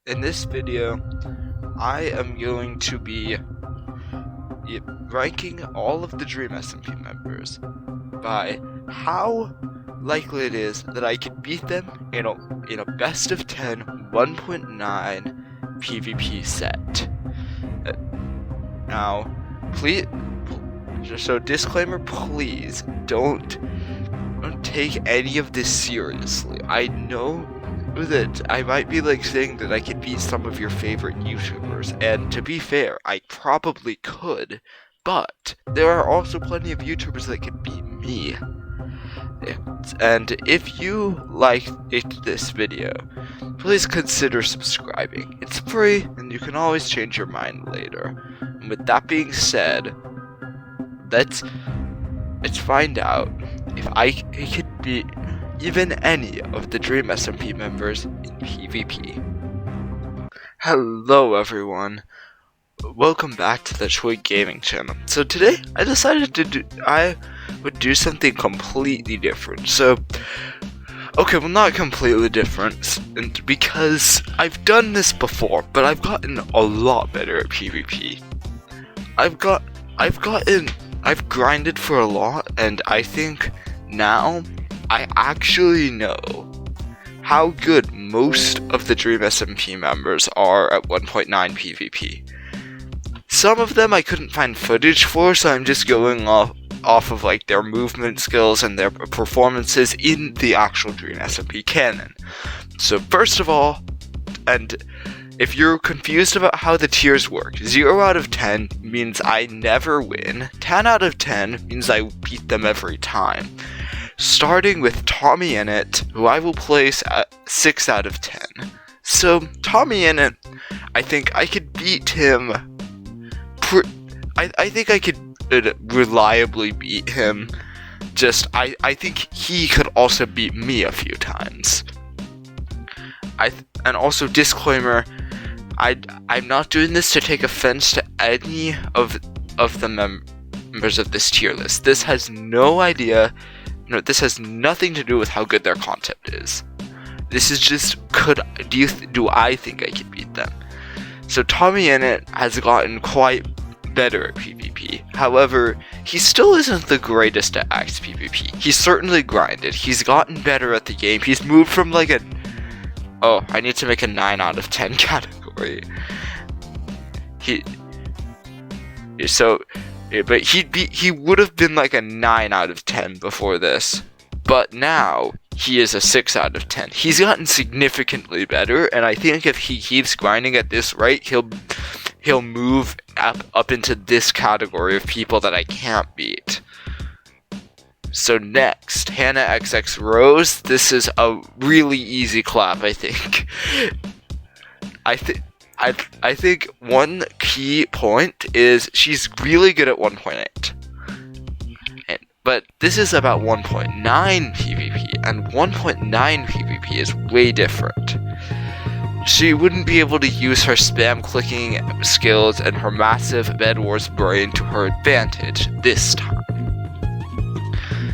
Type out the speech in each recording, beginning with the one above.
In this video, I am going to be ranking all of the Dream SMP members by how likely it is that I could beat them in a best of 10 1.9 PvP set. Now, please, so disclaimer, please don't take any of this seriously. I know that I might be saying that I could beat some of your favorite YouTubers, and to be fair, I probably could, but there are also plenty of YouTubers that could beat me. And if you liked this video, please consider subscribing. It's free, and you can always change your mind later. And with that being said, let's find out if I could beat even any of the Dream SMP members in PvP. Hello everyone, welcome back to the Choi Gaming channel. So today I decided I would do something completely different. Well, not completely different, because I've done this before, but I've gotten a lot better at PvP. I've grinded for a lot, and I think now I actually know how good most of the Dream SMP members are at 1.9 PvP. Some of them I couldn't find footage for, so I'm just going off of their movement skills and their performances in the actual Dream SMP canon. So first of all, and if you're confused about how the tiers work, 0 out of 10 means I never win, 10 out of 10 means I beat them every time. Starting with Tommy Innit, who I will place at 6 out of 10. So, Tommy Innit, I think I could beat him. I think I could reliably beat him. I think he could also beat me a few times. And also, disclaimer, I'm not doing this to take offense to any of the members of this tier list. This has this has nothing to do with how good their content is. This is just, do I think I can beat them? So Tommy Innit has gotten quite better at PvP. However, he still isn't the greatest at Axe PvP. He's certainly grinded. He's gotten better at the game. He's moved from I need to make a 9 out of 10 category. But he would have been a 9 out of 10 before this. But now, he is a 6 out of 10. He's gotten significantly better, and I think if he keeps grinding at this rate, he'll move up into this category of people that I can't beat. So next, Hannah XX Rose. This is a really easy clap, I think. I think one key point is she's really good at 1.8. But this is about 1.9 PvP, and 1.9 PvP is way different. She wouldn't be able to use her spam clicking skills and her massive Bed Wars brain to her advantage this time.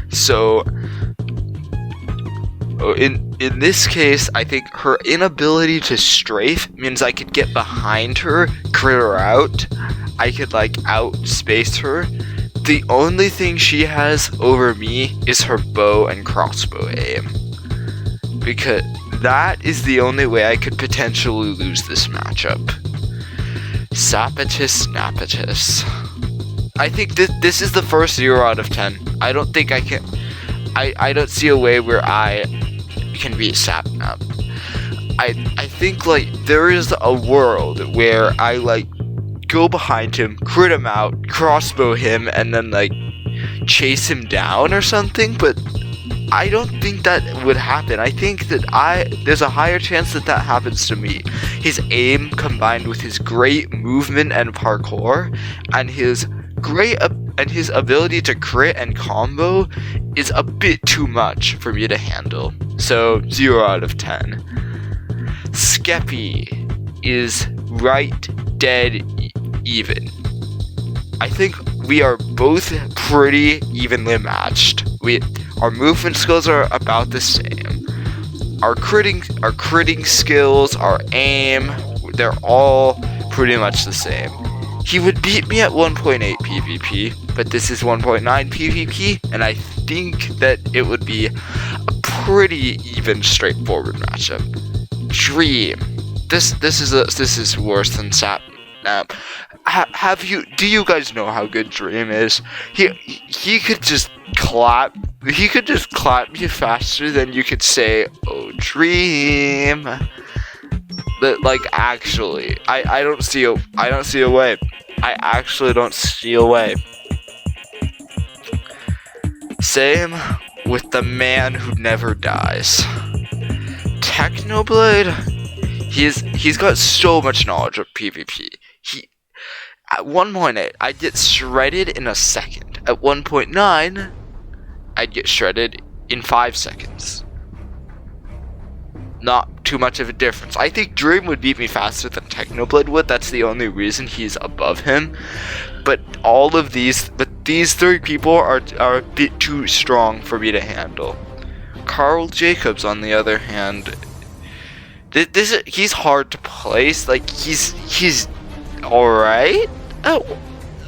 So, in this case, I think her inability to strafe means I could get behind her, crit her out, I could outspace her. The only thing she has over me is her bow and crossbow aim, because that is the only way I could potentially lose this matchup. Sapatus Snapatus. I think this is the first 0 out of 10. I don't think I can. I don't see a way where I can beat Sapnap. I think there is a world where I go behind him, crit him out, crossbow him, and then chase him down or something, but I don't think that would happen. I think that there's a higher chance that happens to me. His aim combined with his great movement and parkour, and his ability to crit and combo is a bit too much for me to handle. So 0 out of 10. Skeppy is right dead even. I think we are both pretty evenly matched. Our movement skills are about the same. our critting skills, our aim, they're all pretty much the same. He would beat me at 1.8 PvP, but this is 1.9 PvP, and I think that it would be a pretty even, straightforward matchup. Dream. This is worse than Sap. Do you guys know how good Dream is? He could just clap. He could just clap you faster than you could say, "Oh, Dream." But like, actually, I don't see a way. I actually don't see a way. Same with the man who never dies. Technoblade, he's got so much knowledge of PvP. At 1.8, I'd get shredded in a second. At 1.9, I'd get shredded in 5 seconds. Not too much of a difference. I think Dream would beat me faster than Technoblade would. That's the only reason he's above him. But these 3 people are a bit too strong for me to handle. Carl Jacobs, on the other hand, he's hard to place. Like, he's alright. Oh,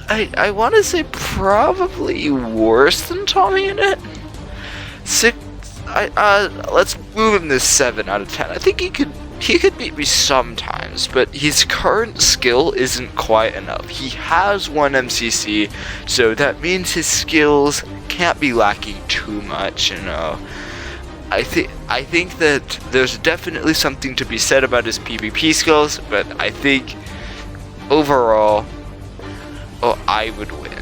I want to say probably worse than Tommy in it. 6. Let's move him to 7 out of 10. I think he could beat me sometimes, but his current skill isn't quite enough. He has 1 MCC, so that means his skills can't be lacking too much, you know. I think that there's definitely something to be said about his PvP skills, but I think overall, I would win.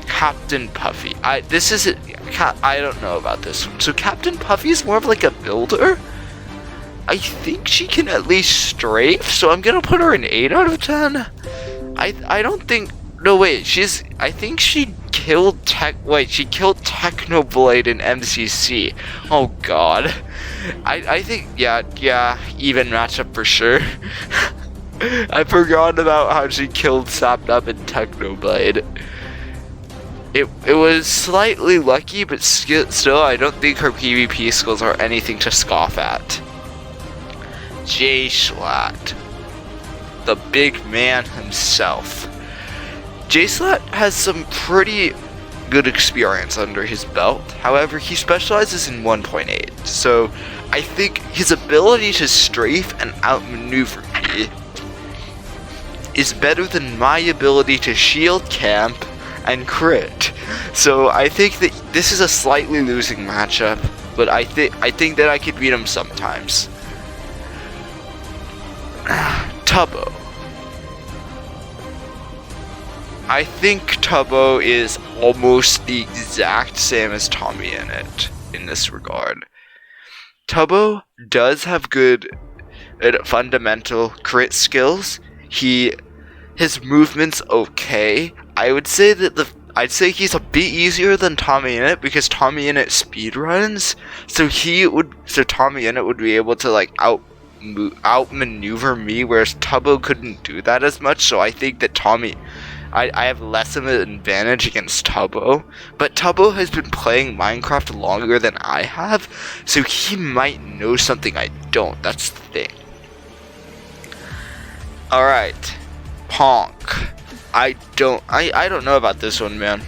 Captain Puffy. I don't know about this one. So Captain Puffy is more of like a builder? I think she can at least strafe, so I'm gonna put her an 8 out of 10. I don't think. No, wait. I think she killed she killed Technoblade in MCC. Oh god. I think yeah, even matchup for sure. I forgot about how she killed Sapnap in Technoblade. It was slightly lucky, but still, I don't think her PvP skills are anything to scoff at. J-Slat, the big man himself. J-Slat has some pretty good experience under his belt. However, he specializes in 1.8, so I think his ability to strafe and outmaneuver me is better than my ability to shield camp and crit. So I think that this is a slightly losing matchup, but I think that I could beat him sometimes. Tubbo. I think Tubbo is almost the exact same as Tommy in this regard. Tubbo does have good fundamental crit skills. His movement's okay. I'd say he's a bit easier than Tommy Innit because Tommy Innit speedruns. So Tommy Innit would be able to like outmaneuver me, whereas Tubbo couldn't do that as much. So I think that I have less of an advantage against Tubbo. But Tubbo has been playing Minecraft longer than I have, so he might know something I don't. That's the thing. Alright. Ponk. I don't know about this one, man.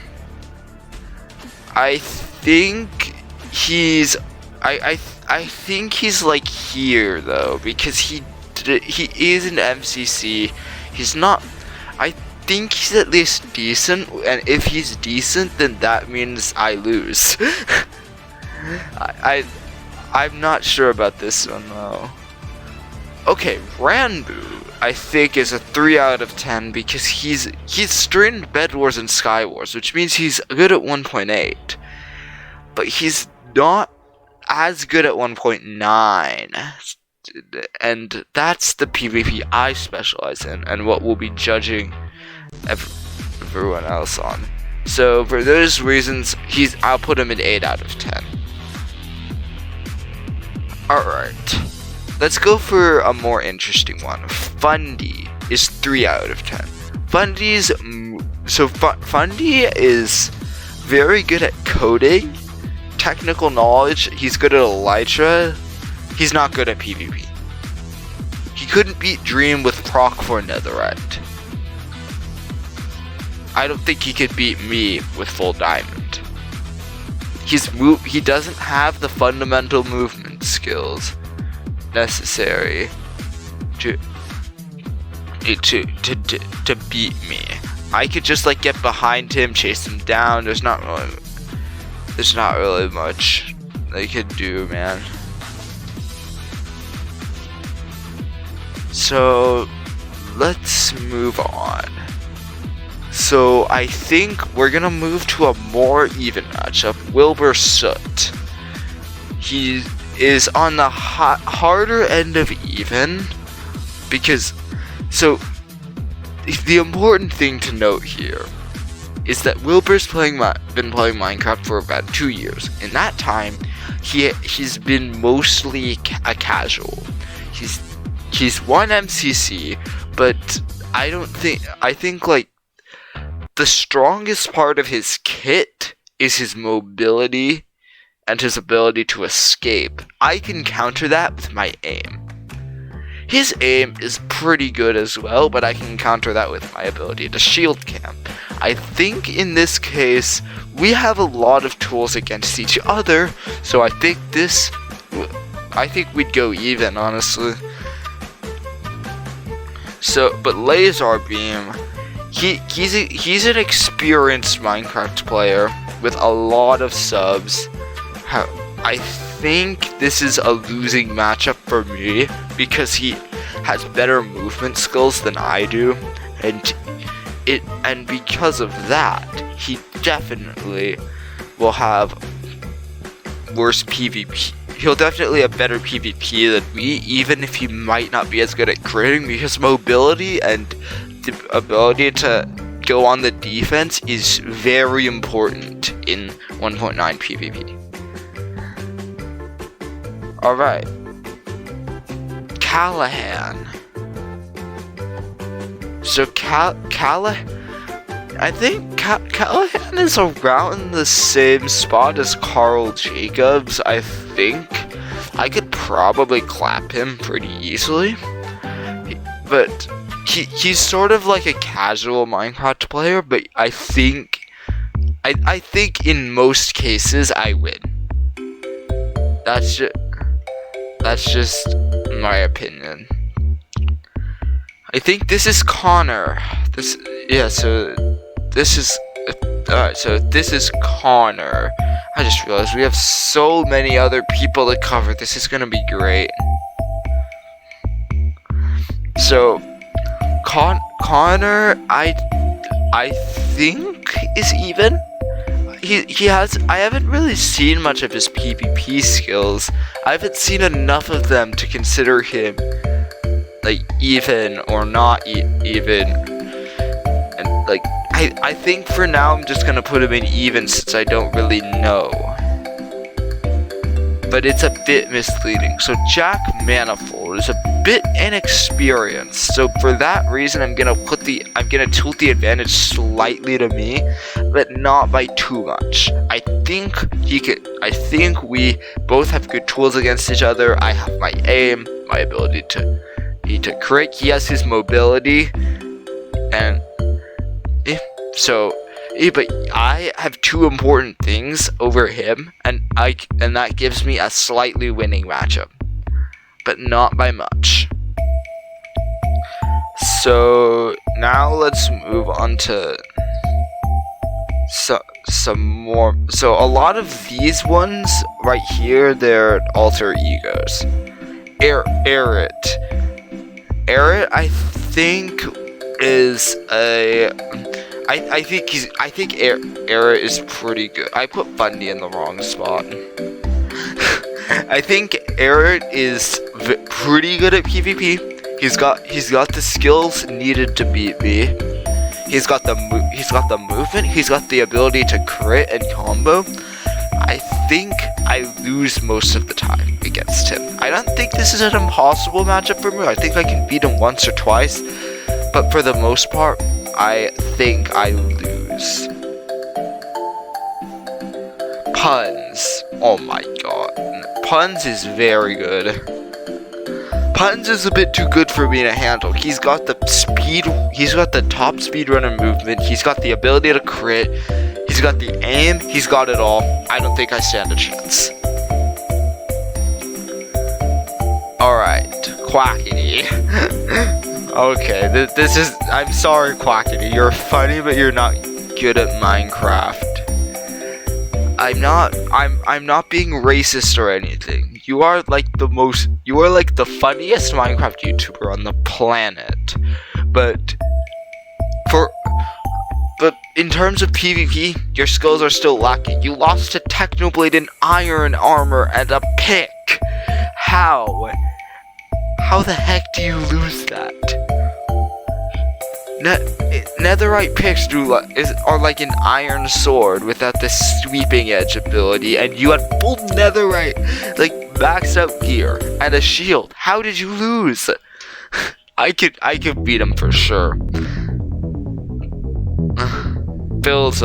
I think he's like here though, because he is an MCC. He's not. I think he's at least decent, and if he's decent, then that means I lose. I'm not sure about this one though. Okay, Ranbu, I think, is a 3 out of 10 because he's streamed Bed Wars and Sky Wars, which means he's good at 1.8, but he's not as good at 1.9, and that's the PvP I specialize in and what we'll be judging everyone else on. So for those reasons, I'll put him an 8 out of 10. Alright. Let's go for a more interesting one. Fundy is 3 out of 10. Fundy is very good at coding technical knowledge, he's good at Elytra. He's not good at PvP. He couldn't beat Dream with proc for Netherite. I don't think he could beat me with full diamond. He doesn't have the fundamental movement skills necessary to beat me. I could just like get behind him, chase him down. There's not really much they could do, man. So let's move on. So I think we're gonna move to a more even matchup. Wilbur Soot. He is on the harder end of even because the important thing to note here is that Wilbur's been playing Minecraft for about 2 years. In that time, he's been mostly a casual. He's won MCC, but I think like the strongest part of his kit is his mobility and his ability to escape. I can counter that with my aim. His aim is pretty good as well, but I can counter that with my ability to shield camp. I think in this case, we have a lot of tools against each other, so I think we'd go even, honestly. But Laser Beam, he's an experienced Minecraft player with a lot of subs. I think this is a losing matchup for me because he has better movement skills than I do, and because of that, he definitely will have worse PvP. He'll definitely have better PvP than me, even if he might not be as good at critting, because mobility and the ability to go on the defense is very important in 1.9 PvP. Alright. Callahan. So I think Callahan is around the same spot as Carl Jacobs, I think. I could probably clap him pretty easily. But he's sort of like a casual Minecraft player, but I think in most cases I win. That's just my opinion. I think this is Connor. So this is Connor. I just realized we have so many other people to cover. This is gonna be great. So Connor, I think is even. I haven't really seen much of his PvP skills. I haven't seen enough of them to consider him like even or not even. And like I think for now I'm just gonna put him in even since I don't really know. But it's a bit misleading. So Jack Manifold is a bit inexperienced. So for that reason I'm gonna tilt the advantage slightly to me, but not by too much. I think we both have good tools against each other. I have my aim, my ability to crit. He has his mobility, but I have two important things over him, and that gives me a slightly winning matchup, but not by much. So now let's move on to some more. So a lot of these ones right here, they're alter egos. Errit, I think is I think Errit is pretty good. I put Fundy in the wrong spot. I think Errit is pretty good at PvP. He's got the skills needed to beat me. He's got the movement. He's got the ability to crit and combo. I think I lose most of the time against him. I don't think this is an impossible matchup for me. I think I can beat him once or twice, but for the most part, I think I lose. Puns. Puns. Oh my god. Puns is very good. Puns is a bit too good for me to handle. He's got the speed, he's got the top speedrunner movement, he's got the ability to crit, he's got the aim, he's got it all. I don't think I stand a chance. Alright, Quackity. Okay, this is, I'm sorry Quackity, you're funny but you're not good at Minecraft. I'm not being racist or anything. You are like the funniest Minecraft YouTuber on the planet. But in terms of PvP, your skills are still lacking. You lost to Technoblade in iron armor and a pick. How? How the heck do you lose that? Netherite picks are like an iron sword without the sweeping edge ability, and you had full netherite, like maxed out gear and a shield. How did you lose? I could beat him for sure. Phil's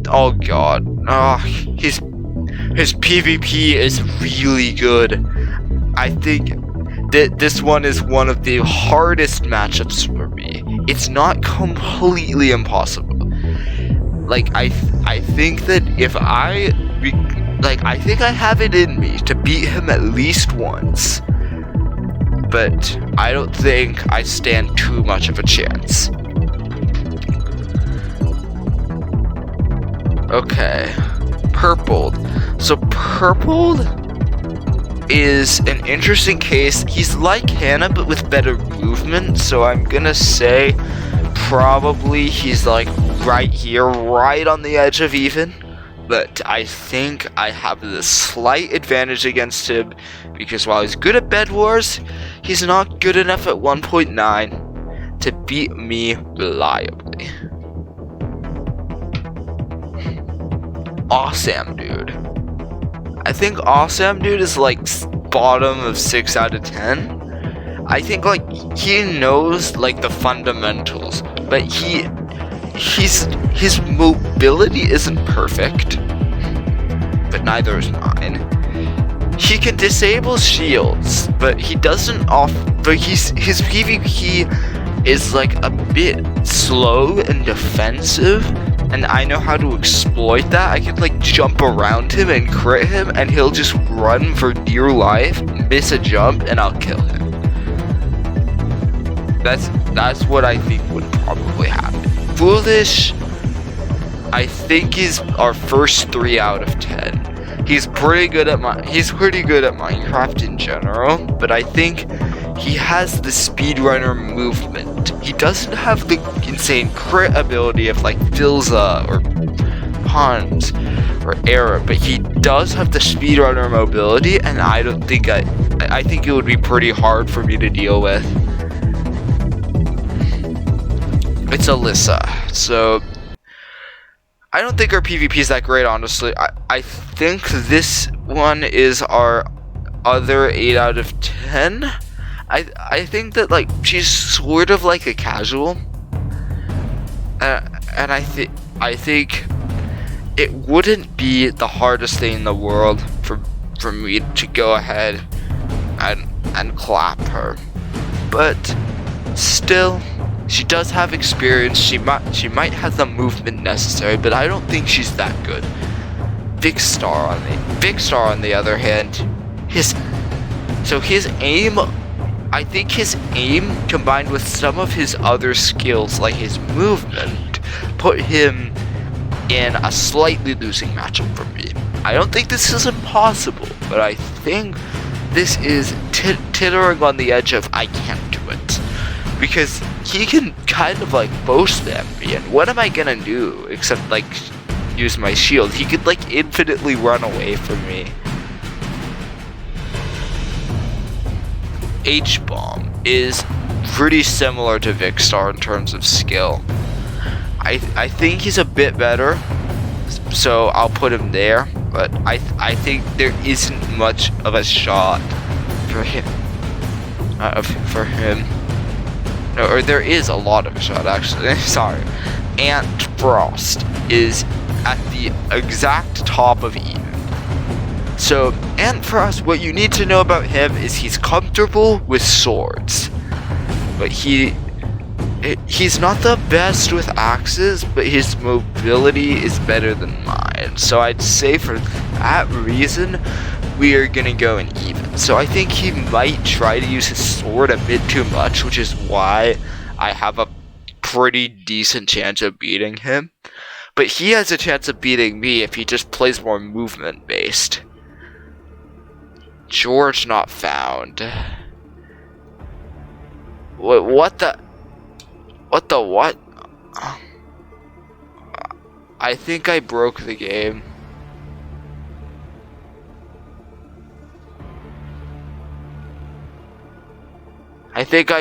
oh god. Oh, his PvP is really good. I think this one is one of the hardest matchups for me. It's not completely impossible. Like I think that if I think I have it in me to beat him at least once. But I don't think I stand too much of a chance. Okay. Purpled. So Purpled is an interesting case. He's like Hannah but with better movement, so I'm gonna say probably he's like right here, right on the edge of even. But I think I have the slight advantage against him because while he's good at Bed Wars, he's not good enough at 1.9 to beat me reliably. Awesome dude. I think Awesome dude is like bottom of 6 out of 10. I think like he knows like the fundamentals, but his mobility isn't perfect, but neither is mine. He can disable shields, but he doesn't but his PvP is like a bit slow and defensive, and I know how to exploit that. I can like jump around him and crit him, and he'll just run for dear life, miss a jump, and I'll kill him. That's what I think would probably happen. Foolish, I think is our first 3 out of 10. He's pretty good at Minecraft in general, but I think he has the speedrunner movement. He doesn't have the insane crit ability of like Filza or Hans or Era, but he does have the speedrunner mobility, and I don't think I think it would be pretty hard for me to deal with. It's Alyssa, so I don't think our PvP is that great, honestly. I think this one is our other 8 out of 10. I think that like she's sort of like a casual, and I think it wouldn't be the hardest thing in the world for me to go ahead and clap her, but still. She does have experience, she might have the movement necessary, but I don't think she's that good. Vicstar on the other hand, his aim, I think his aim combined with some of his other skills like his movement put him in a slightly losing matchup for me. I don't think this is impossible, but I think this is tittering on the edge of I can't do it. Because he can kind of like boast them, and what am I gonna do except like use my shield? He could like infinitely run away from me. H-Bomb is pretty similar to Vicstar in terms of skill. I think he's a bit better, so I'll put him there, but I think there isn't much of a shot for him. Or there is a lot of a shot actually. Sorry. Ant Frost is at the exact top of even. So, and for us, what you need to know about him is he's comfortable with swords. But he's not the best with axes, but his mobility is better than mine. So I'd say for that reason, we are gonna go in even. So I think he might try to use his sword a bit too much, which is why I have a pretty decent chance of beating him. But he has a chance of beating me if he just plays more movement based. George not found. What the what? I think I broke the game. I think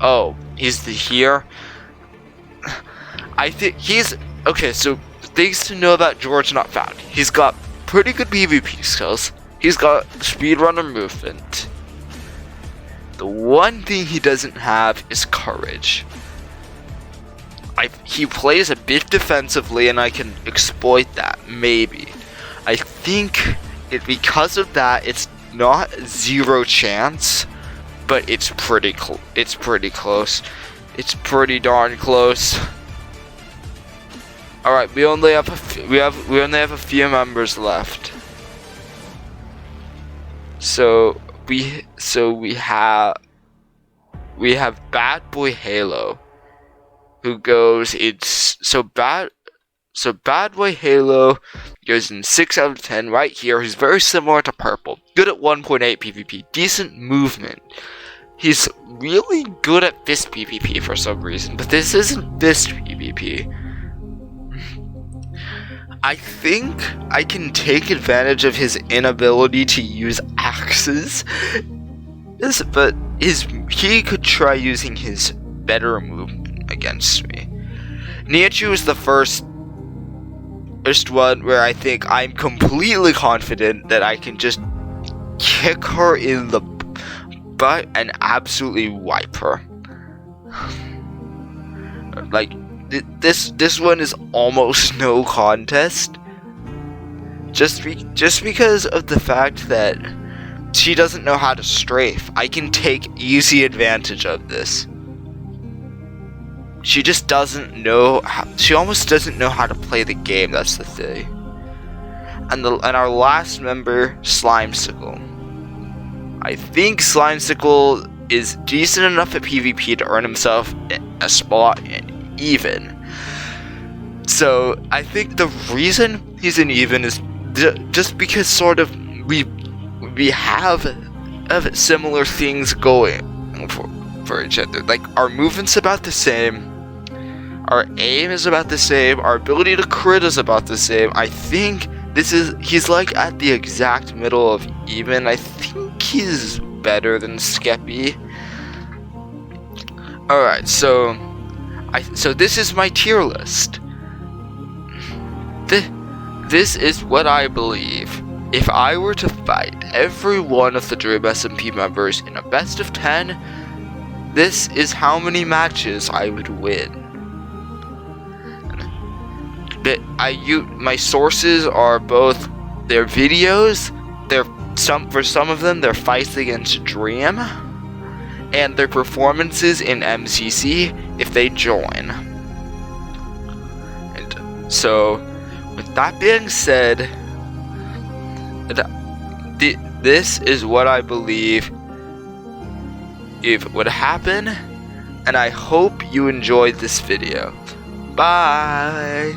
oh, he's here. I think he's okay. So things to know about George not found. He's got pretty good PvP skills. He's got speedrunner movement. The one thing he doesn't have is courage. He plays a bit defensively, and I can exploit that, maybe. I think because of that, it's not zero chance, but it's pretty close. It's pretty darn close. All right, we only have a few members left. So we have Bad Boy Halo, who goes Bad Boy Halo goes in 6 out of 10 right here. He's very similar to Purple. Good at 1.8 PvP, decent movement. He's really good at fist PvP for some reason, but this isn't fist PvP. I think I can take advantage of his inability to use axes, but he could try using his better movement against me. Nihachu is the first one where I think I'm completely confident that I can just kick her in the butt and absolutely wipe her. Like, this one is almost no contest, just because of the fact that she doesn't know how to strafe. I can take easy advantage of this. She just doesn't know she almost doesn't know how to play the game, that's the thing. And our last member, Slimesicle. I think Slimesicle is decent enough at PvP to earn himself a spot in even. So I think the reason he's in even is just because sort of we have similar things going for each other. Like, our movement's about the same, our aim is about the same, our ability to crit is about the same. I think he's like at the exact middle of even. I think he's better than Skeppy. Alright, so this is my tier list. This is what I believe. If I were to fight every one of the Dream SMP members in a best of 10, this is how many matches I would win. My sources are both their videos, for some of them, their fights against Dream, and their performances in MCC if they join. And so, with that being said, this is what I believe would happen, and I hope you enjoyed this video. Bye!